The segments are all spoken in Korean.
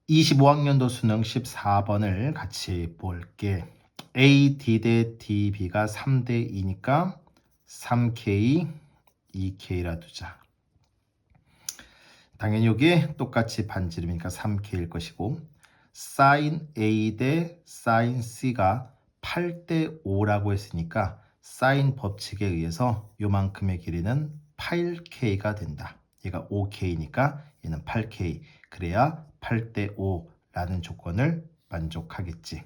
25학년도 수능 14번을 같이 볼게. A, D 대 D, B가 3대 2니까 3K, 2K라 두자. 당연히 이게 똑같이 반지름이니까 3K일 것이고, sin A 대 sin C가 8대 5라고 했으니까 sin 법칙에 의해서 요만큼의 길이는 8K가 된다. 얘가 5K니까 얘는 8K. 그래야 8대 5라는 조건을 만족하겠지.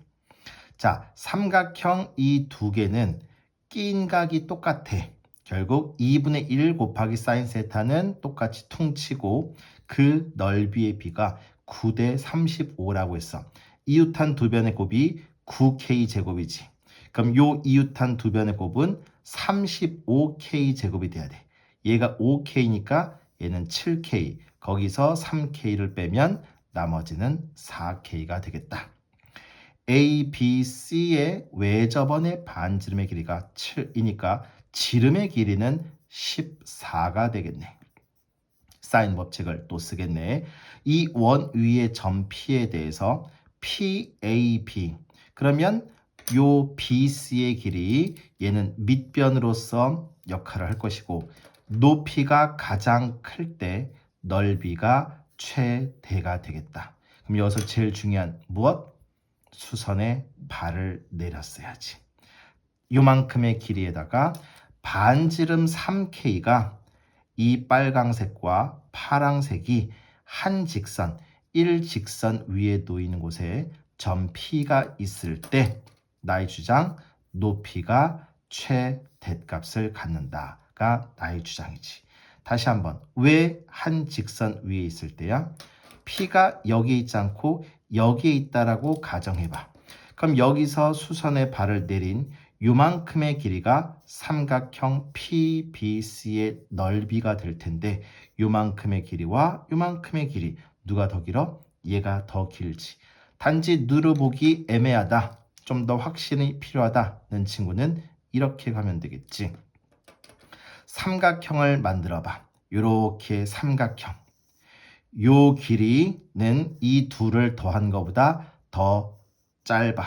자, 삼각형 이 두 개는 낀 각이 똑같아. 결국 2분의 1 곱하기 사인 세타는 똑같이 퉁치고 그 넓이의 비가 9대 35라고 했어. 이웃한 두 변의 곱이 9K 제곱이지. 그럼 요 이웃한 두 변의 곱은 35K 제곱이 돼야 돼. 얘가 5K니까 얘는 7K. 거기서 3K를 빼면 나머지는 4K가 되겠다. A, B, C의 외접원의 반지름의 길이가 7이니까 지름의 길이는 14가 되겠네. 사인 법칙을 또 쓰겠네. 이 원 위의 점 P에 대해서 PAB. 그러면 요 BC의 길이 얘는 밑변으로서 역할을 할 것이고 높이가 가장 클 때 넓이가 최대가 되겠다. 그럼 여기서 제일 중요한 무엇? 수선에 발을 내렸어야지. 요만큼의 길이에다가 반지름 3K가 이 빨강색과 파랑색이 한 직선, 일직선 위에 놓이는 곳에 점 P가 있을 때 나의 주장 높이가 최대값을 갖는다가 나의 주장이지. 다시 한번 왜 한 직선 위에 있을 때야? P가 여기에 있지 않고 여기에 있다라고 가정해봐. 그럼 여기서 수선의 발을 내린 요만큼의 길이가 삼각형 PBC의 넓이가 될 텐데 요만큼의 길이와 요만큼의 길이 누가 더 길어? 얘가 더 길지. 단지 누르보기 애매하다. 좀 더 확신이 필요하다는 친구는 이렇게 가면 되겠지. 삼각형을 만들어봐. 요렇게 삼각형. 요 길이는 이 둘을 더한 것보다 더 짧아.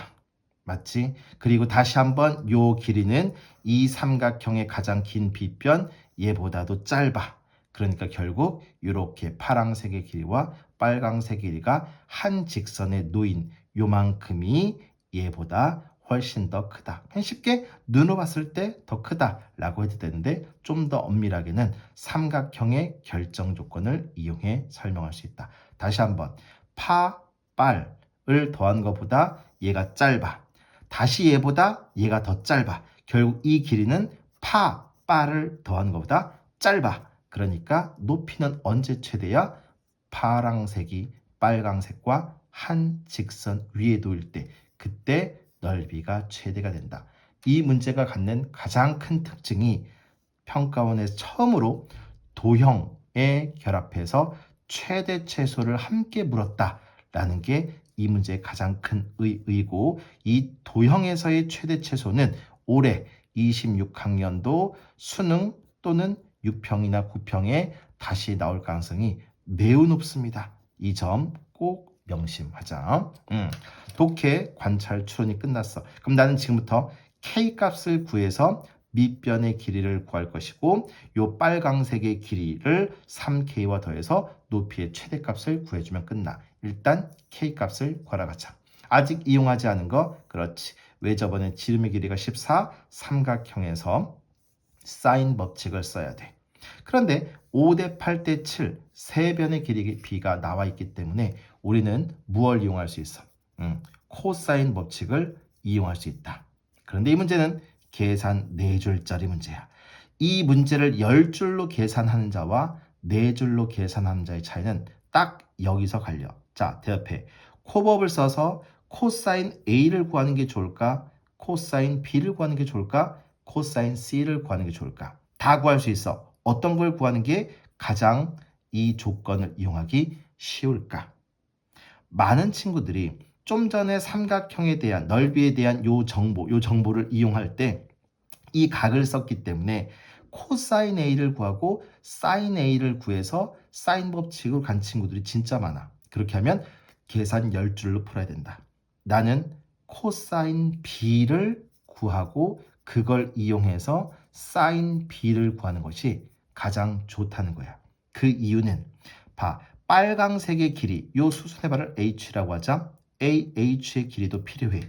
맞지? 그리고 다시 한번 요 길이는 이 삼각형의 가장 긴 빗변 얘보다도 짧아. 그러니까 결국 이렇게 파란색의 길이와 빨강색의 길이가 한 직선에 놓인 요만큼이 얘보다 훨씬 더 크다. 쉽게 눈으로 봤을 때 더 크다라고 해도 되는데 좀 더 엄밀하게는 삼각형의 결정 조건을 이용해 설명할 수 있다. 다시 한번 파, 빨을 더한 것보다 얘가 짧아. 다시 얘보다 얘가 더 짧아. 결국 이 길이는 파, 빨을 더한 것보다 짧아. 그러니까 높이는 언제 최대야? 파랑색이 빨강색과 한 직선 위에 놓일 때 그때 넓이가 최대가 된다. 이 문제가 갖는 가장 큰 특징이 평가원에서 처음으로 도형에 결합해서 최대 최소를 함께 물었다라는 게 이 문제의 가장 큰 의의고 이 도형에서의 최대 최소는 올해 26학년도 수능 또는 6평이나 9평에 다시 나올 가능성이 매우 높습니다. 이 점 꼭 명심하자. 독해 관찰 추론이 끝났어. 그럼 나는 지금부터 K값을 구해서 밑변의 길이를 구할 것이고 요 빨강색의 길이를 3K와 더해서 높이의 최대값을 구해주면 끝나. 일단 K값을 구하러가자. 아직 이용하지 않은 거 그렇지. 왜 저번에 지름의 길이가 14 삼각형에서 사인 법칙을 써야 돼. 그런데 5대 8대 7 세 변의 길이 B가 나와 있기 때문에 우리는 무엇을 이용할 수 있어? 코사인 법칙을 이용할 수 있다. 그런데 이 문제는 계산 4줄짜리 문제야. 이 문제를 10줄로 계산하는 자와 4줄로 계산하는 자의 차이는 딱 여기서 갈려. 자, 대답해. 코법을 써서 코사인 A를 구하는 게 좋을까? 코사인 B를 구하는 게 좋을까? 코사인 C를 구하는 게 좋을까? 다 구할 수 있어. 어떤 걸 구하는 게 가장 이 조건을 이용하기 쉬울까? 많은 친구들이 좀 전에 삼각형에 대한 넓이에 대한 요 정보를 이용할 때 이 각을 썼기 때문에 코사인 A를 구하고 사인 A를 구해서 사인 법칙으로 간 친구들이 진짜 많아. 그렇게 하면 계산 10줄로 풀어야 된다. 나는 코사인 B를 구하고 그걸 이용해서 사인 B를 구하는 것이 가장 좋다는 거야. 그 이유는 봐. 빨강색의 길이, 요 수순의 발을 H라고 하자. AH의 길이도 필요해.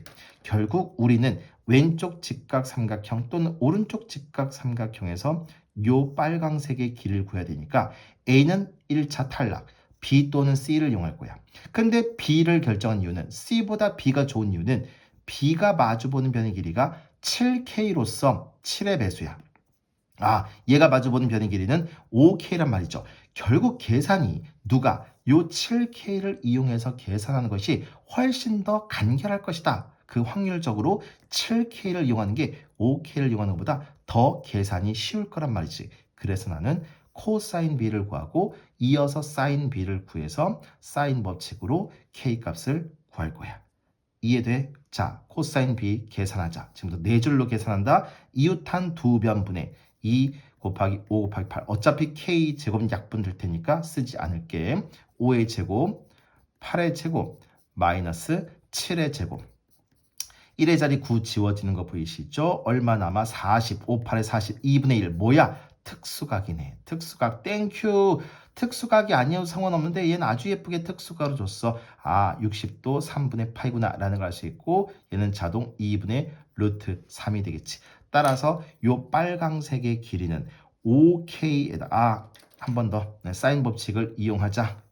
결국 우리는 왼쪽 직각삼각형 또는 오른쪽 직각삼각형에서 요 빨강색의 길을 구해야 되니까 A는 1차 탈락, B 또는 C를 이용할 거야. 근데 B를 결정한 이유는 C보다 B가 좋은 이유는 B가 마주보는 변의 길이가 7K로서 7의 배수야. 얘가 마주보는 변의 길이는 5K란 말이죠. 결국 계산이 누가 요 7K를 이용해서 계산하는 것이 훨씬 더 간결할 것이다. 그 확률적으로 7K를 이용하는 게 5K를 이용하는 것보다 더 계산이 쉬울 거란 말이지. 그래서 나는 코사인 B를 구하고 이어서 사인 B를 구해서 사인 법칙으로 K 값을 구할 거야. 이해돼? 자, 코사인 B 계산하자. 지금부터 4줄로 계산한다. 이웃한 두 변분의 2 곱하기 5 곱하기 8. 어차피 K 제곱 약분 될 테니까 쓰지 않을게. 5의 제곱, 8의 제곱, 마이너스 7의 제곱. 1의 자리 9 지워지는 거 보이시죠? 얼마 남아? 40, 5, 8에 40, 2분의 1. 뭐야? 특수각이네. 특수각. 땡큐. 특수각이 아니어도 상관없는데 얘는 아주 예쁘게 특수각으로 줬어. 60도 3분의 8이구나 라는 걸 알 수 있고 얘는 자동 2분의 루트 3이 되겠지. 따라서 요 빨강색의 길이는 5K에다 한 번 더 사인 법칙을 이용하자.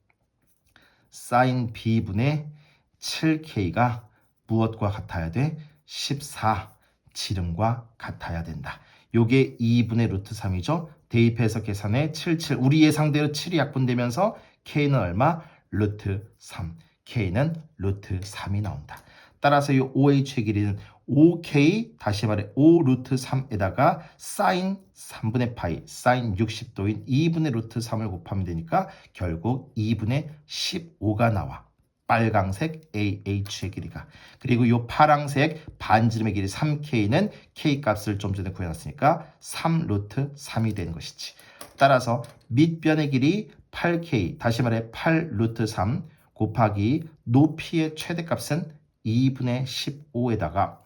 사인 B분의 7K가 무엇과 같아야 돼? 14 지름과 같아야 된다. 요게 2분의 루트 3이죠. 대입해서 계산해 77. 우리 예상대로 7이 약분되면서 K는 얼마? 루트 3. K는 루트 3이 나온다. 따라서 이 OH의 길이는 5K, 다시 말해 5 루트 3에다가 사인 3분의 파이, 사인 60도인 2분의 루트 3을 곱하면 되니까 결국 2분의 15가 나와. 빨강색 AH의 길이가. 그리고 이 파랑색 반지름의 길이 3K는 K 값을 좀 전에 구해놨으니까 3 루트 3이 되는 것이지. 따라서 밑변의 길이 8K, 다시 말해 8 루트 3 곱하기 높이의 최대값은 2분의 15에다가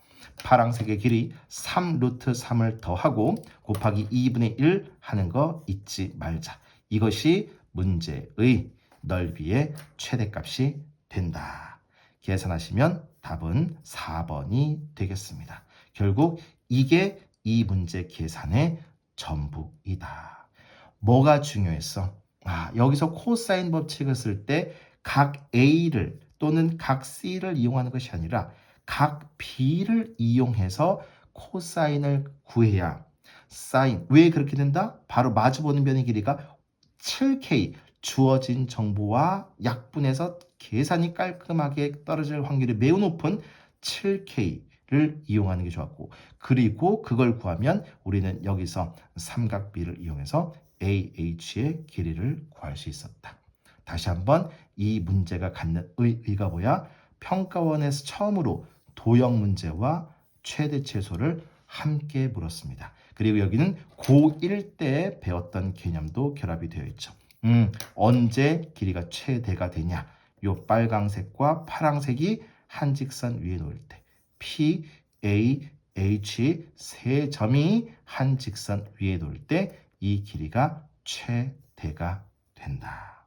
파랑색의 길이 3 루트 3을 더하고 곱하기 2분의 1 하는 거 잊지 말자. 이것이 문제의 넓이의 최대값이 된다. 계산하시면 답은 4번이 되겠습니다. 결국 이게 이 문제 계산의 전부이다. 뭐가 중요했어? 여기서 코사인 법칙을 쓸 때 각 A를 또는 각 C를 이용하는 것이 아니라 각 B를 이용해서 코사인을 구해야 사인. 왜 그렇게 된다? 바로 마주보는 변의 길이가 7K 주어진 정보와 약분해서 계산이 깔끔하게 떨어질 확률이 매우 높은 7K를 이용하는 게 좋았고, 그리고 그걸 구하면 우리는 여기서 삼각비를 이용해서 AH의 길이를 구할 수 있었다. 다시 한번 이 문제가 갖는 의의가 뭐야? 평가원에서 처음으로 도형 문제와 최대 최소를 함께 물었습니다. 그리고 여기는 고1 때 배웠던 개념도 결합이 되어 있죠. 언제 길이가 최대가 되냐? 요 빨강색과 파랑색이 한 직선 위에 놓일 때 P, A, H 세 점이 한 직선 위에 놓일 때 이 길이가 최대가 된다.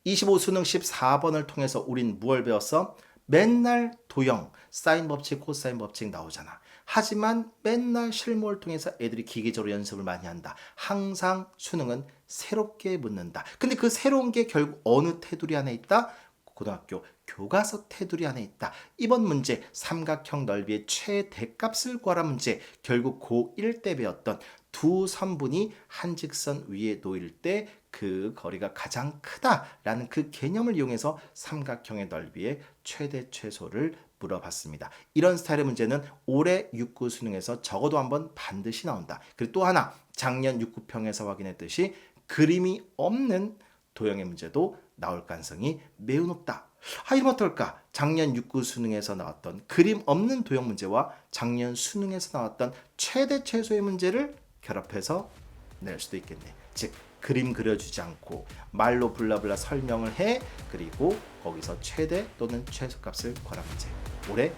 25 수능 14번을 통해서 우린 무엇을 배웠어? 맨날 도형, 사인 법칙, 코사인 법칙 나오잖아. 하지만 맨날 실무를 통해서 애들이 기계적으로 연습을 많이 한다. 항상 수능은 새롭게 묻는다. 근데 그 새로운 게 결국 어느 테두리 안에 있다? 고등학교 교과서 테두리 안에 있다. 이번 문제 삼각형 넓이의 최대값을 구하라 문제. 결국 고1 때 배웠던 두 선분이 한 직선 위에 놓일 때 그 거리가 가장 크다라는 그 개념을 이용해서 삼각형의 넓이의 최대 최소를 물어봤습니다. 이런 스타일의 문제는 올해 6구 수능에서 적어도 한번 반드시 나온다. 그리고 또 하나, 작년 6구평에서 확인했듯이 그림이 없는 도형의 문제도 나올 가능성이 매우 높다. 이러면 어떨까? 작년 6구 수능에서 나왔던 그림 없는 도형 문제와 작년 수능에서 나왔던 최대 최소의 문제를 결합해서 낼 수도 있겠네. 즉 그림 그려주지 않고 말로 블라블라 설명을 해. 그리고 거기서 최대 또는 최소값을 구하라 문제. 올해